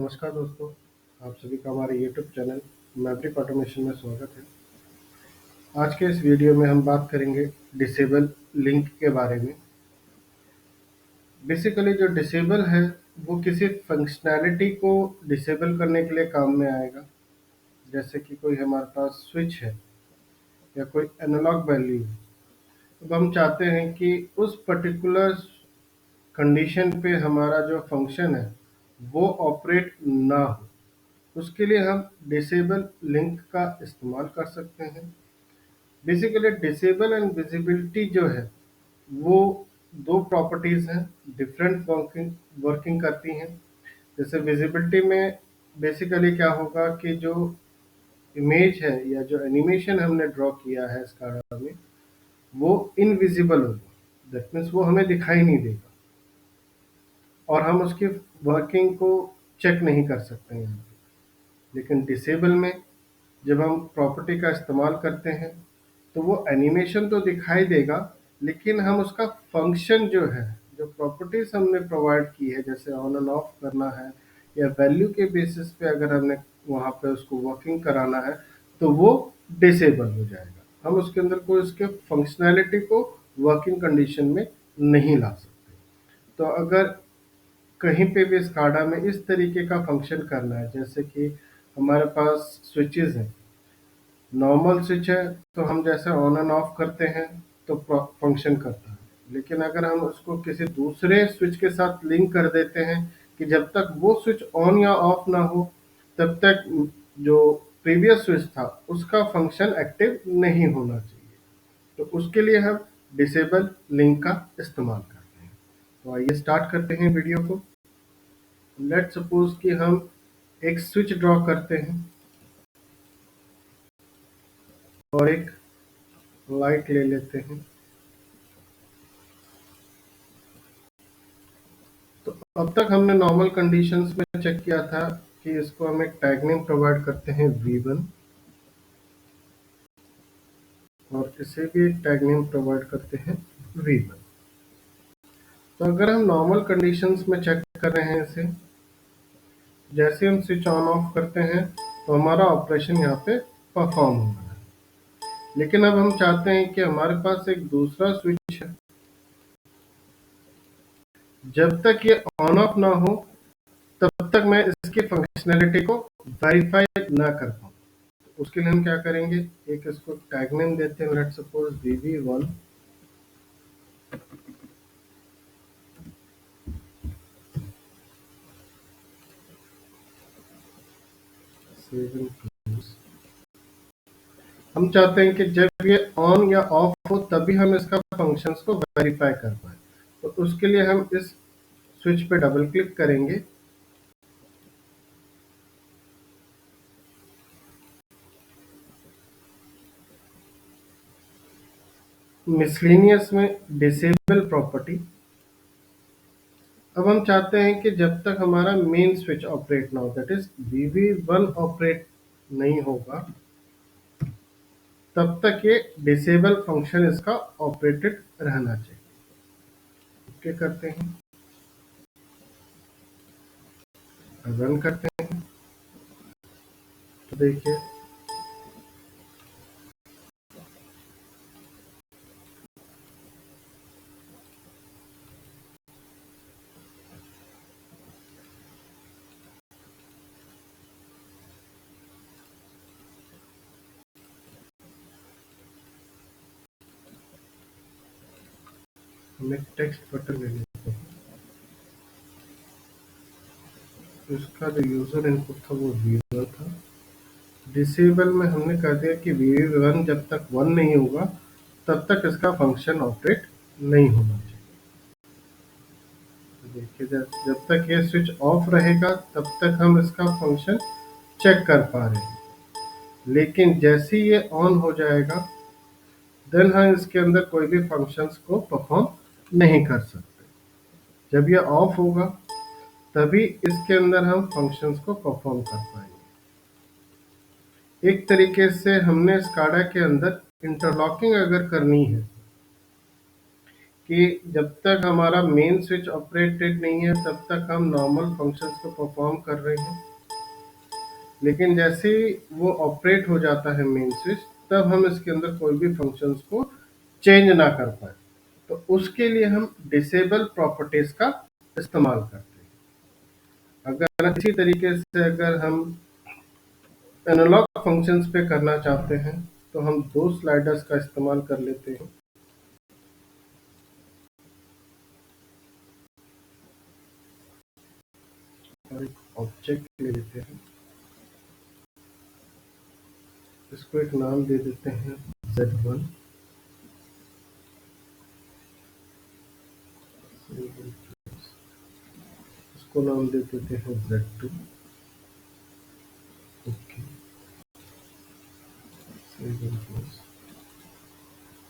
नमस्कार दोस्तों, आप सभी का हमारे यूट्यूब चैनल मैवरिक ऑटोमेशन में स्वागत है। आज के इस वीडियो में हम बात करेंगे डिसेबल लिंक के बारे में। बेसिकली जो डिसेबल है वो किसी फंक्शनैलिटी को डिसेबल करने के लिए काम में आएगा। जैसे कि कोई हमारे पास स्विच है या कोई एनालॉग वैल्यू है। अब हम चाहते हैं कि उस पर्टिकुलर कंडीशन पे हमारा जो फंक्शन है वो ऑपरेट ना हो, उसके लिए हम डिसेबल लिंक का इस्तेमाल कर सकते हैं। बेसिकली डिसेबल एंड विजिबिलिटी जो है वो दो प्रॉपर्टीज़ हैं, डिफरेंट वर्किंग वर्किंग करती हैं। जैसे विजिबिलिटी में बेसिकली क्या होगा कि जो इमेज है या जो एनिमेशन हमने ड्रॉ किया है स्काडा में वो इनविजिबल होगा। दैट मीन्स वो हमें दिखाई नहीं देगा और हम उसकी वर्किंग को चेक नहीं कर सकते हैं यहाँ पे। लेकिन डिसेबल में जब हम प्रॉपर्टी का इस्तेमाल करते हैं तो वो एनिमेशन तो दिखाई देगा, लेकिन हम उसका फंक्शन जो है, जो प्रॉपर्टीज हमने प्रोवाइड की है, जैसे ऑन एंड ऑफ करना है या वैल्यू के बेसिस पे अगर हमने वहाँ पे उसको वर्किंग कराना है तो वो डिसेबल हो जाएगा। हम उसके अंदर कोई उसके फंक्शनैलिटी को वर्किंग कंडीशन में नहीं ला सकते। तो अगर कहीं पे भी स्काडा में इस तरीके का फंक्शन करना है, जैसे कि हमारे पास स्विचेस हैं, नॉर्मल स्विच है तो हम जैसे ऑन एंड ऑफ करते हैं तो फंक्शन करता है। लेकिन अगर हम उसको किसी दूसरे स्विच के साथ लिंक कर देते हैं कि जब तक वो स्विच ऑन या ऑफ ना हो तब तक जो प्रीवियस स्विच था उसका फंक्शन एक्टिव नहीं होना चाहिए, तो उसके लिए हम डिसेबल लिंक का इस्तेमाल करते हैं। तो आइए स्टार्ट करते हैं वीडियो को। लेट सपोज कि हम एक स्विच ड्रॉ करते हैं और एक लाइट ले लेते हैं। तो अब तक हमने नॉर्मल कंडीशंस में चेक किया था कि इसको हम एक टैग नेम प्रोवाइड करते हैं V1 और इसे भी एक टैग नेम प्रोवाइड करते हैं V1। तो अगर हम नॉर्मल कंडीशंस में चेक कर रहे हैं इसे, जैसे हम स्विच ऑन ऑफ करते हैं तो हमारा ऑपरेशन यहाँ पे परफॉर्म हो रहा है। लेकिन अब हम चाहते हैं कि हमारे पास एक दूसरा स्विच है, जब तक ये ऑन ऑफ ना हो तब तक मैं इसकी फंक्शनैलिटी को वेरीफाई ना कर पाऊँ। उसके लिए हम क्या करेंगे, एक इसको टैग नेम देते हैं, लेट्स सपोज VV1 हम चाहते हैं कि जब ये ऑन या ऑफ हो तभी हम इसका फंक्शंस को वेरीफाई कर पाए। तो उसके लिए हम इस स्विच पे डबल क्लिक करेंगे। मिसलेनियस में डिसेबल प्रॉपर्टी। अब हम चाहते हैं कि जब तक हमारा मेन स्विच ऑपरेट ना हो, दैट इज VV1 ऑपरेट नहीं होगा, तब तक ये डिसेबल फंक्शन इसका ऑपरेटेड रहना चाहिए। ओके करते हैं, रन करते हैं तो देखिए हम एक टेक्स्ट बटन ले लेते हैं। तो इसका जो यूजर इनपुट था वो V1 था। डिसेबल में हमने कर दिया कि V1 जब तक 1 नहीं होगा तब तक इसका फंक्शन ऑपरेट नहीं होना चाहिए। तो देखिए जब तक ये स्विच ऑफ रहेगा तब तक हम इसका फंक्शन चेक कर पा रहे हैं, लेकिन जैसे ही ये ऑन हो जाएगा देन हम इसके अंदर कोई भी फंक्शंस को परफॉर्म नहीं कर सकते। जब ये ऑफ होगा तभी इसके अंदर हम फंक्शंस को परफॉर्म कर पाएंगे। एक तरीके से हमने स्काडा के अंदर इंटरलॉकिंग अगर करनी है कि जब तक हमारा मेन स्विच ऑपरेटेड नहीं है तब तक हम नॉर्मल फंक्शंस को परफॉर्म कर रहे हैं, लेकिन जैसे ही वो ऑपरेट हो जाता है मेन स्विच, तब हम इसके अंदर कोई भी फंक्शंस को चेंज ना कर पाए। तो उसके लिए हम डिसेबल प्रॉपर्टीज का इस्तेमाल करते हैं। अगर इसी तरीके से अगर हम एनालॉग फंक्शंस पे करना चाहते हैं तो हम दो स्लाइडर्स का इस्तेमाल कर लेते हैं। और एक ऑब्जेक्ट ले लेते हैं, इसको एक नाम दे देते हैं Z1। इसको नाम दे देते हैं Z2। ओके,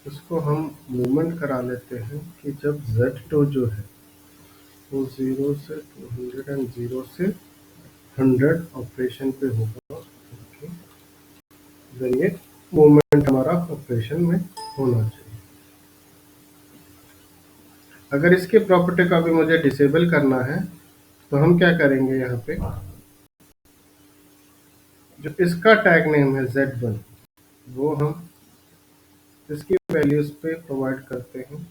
इसको हम मूवमेंट करा लेते हैं कि जब Z2 जो है वो 0 से 200 एंड 0 से 100 ऑपरेशन पे होगा। ओके, देन ये मूवमेंट हमारा ऑपरेशन में होना चाहिए। अगर इसके प्रॉपर्टी को अभी मुझे डिसेबल करना है तो हम क्या करेंगे, यहाँ पे जो इसका टैग नेम है Z1, वो हम इसकी वैल्यूज पे प्रोवाइड करते हैं।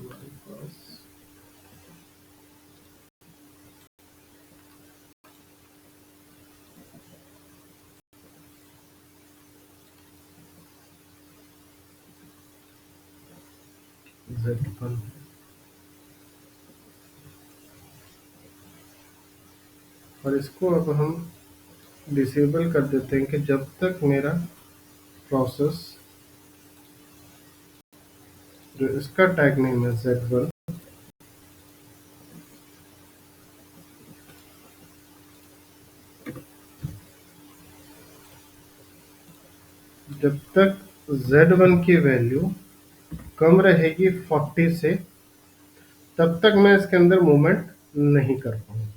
हमारे पास Z1 है, और इसको अब हम डिसेबल कर देते हैं कि जब तक मेरा प्रोसेस जो इसका टैग नेम है Z1, जब तक Z1 की वैल्यू कम रहेगी 40 से, तब तक मैं इसके अंदर मूवमेंट नहीं कर पाऊंगा।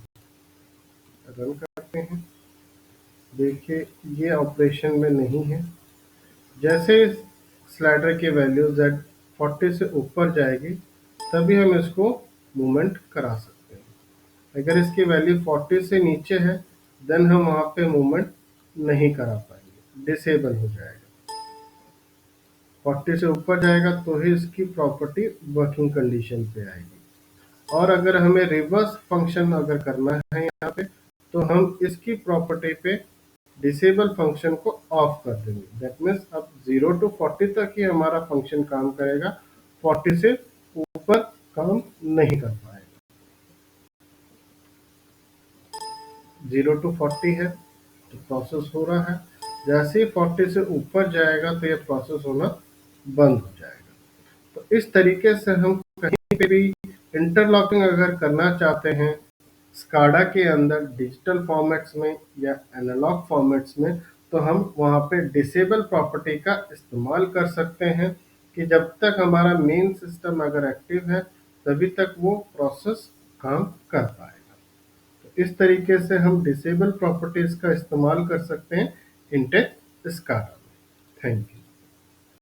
रन करते हैं, देखिए ये ऑपरेशन में नहीं है। जैसे स्लाइडर की वैल्यू Z 40 से ऊपर जाएगी तभी हम इसको मूवमेंट करा सकते हैं। अगर इसकी वैल्यू 40 से नीचे है देन हम वहाँ पे मूवमेंट नहीं करा पाएंगे, डिसेबल हो जाएगा। 40 से ऊपर जाएगा तो ही इसकी प्रॉपर्टी वर्किंग कंडीशन पे आएगी। और अगर हमें रिवर्स फंक्शन अगर करना है यहाँ पे, तो हम इसकी प्रॉपर्टी पे डिसेबल फंक्शन को ऑफ कर देंगे। दैट मीन्स अब 0 to 40 तक ही हमारा फंक्शन काम करेगा, 40 से ऊपर काम नहीं कर पाएगा। 0 to 40 है तो प्रोसेस हो रहा है, जैसे ही 40 से ऊपर जाएगा तो ये प्रोसेस होना बंद हो जाएगा। तो इस तरीके से हम कहीं पे भी इंटरलॉकिंग अगर करना चाहते हैं स्काडा के अंदर डिजिटल फॉर्मेट्स में या एनालॉग फॉर्मेट्स में, तो हम वहाँ पे डिसेबल प्रॉपर्टी का इस्तेमाल कर सकते हैं कि जब तक हमारा मेन सिस्टम अगर एक्टिव है तभी तक वो प्रोसेस काम कर पाएगा। तो इस तरीके से हम डिसेबल प्रॉपर्टीज का इस्तेमाल कर सकते हैं इंटेल स्काडा में। Thank you.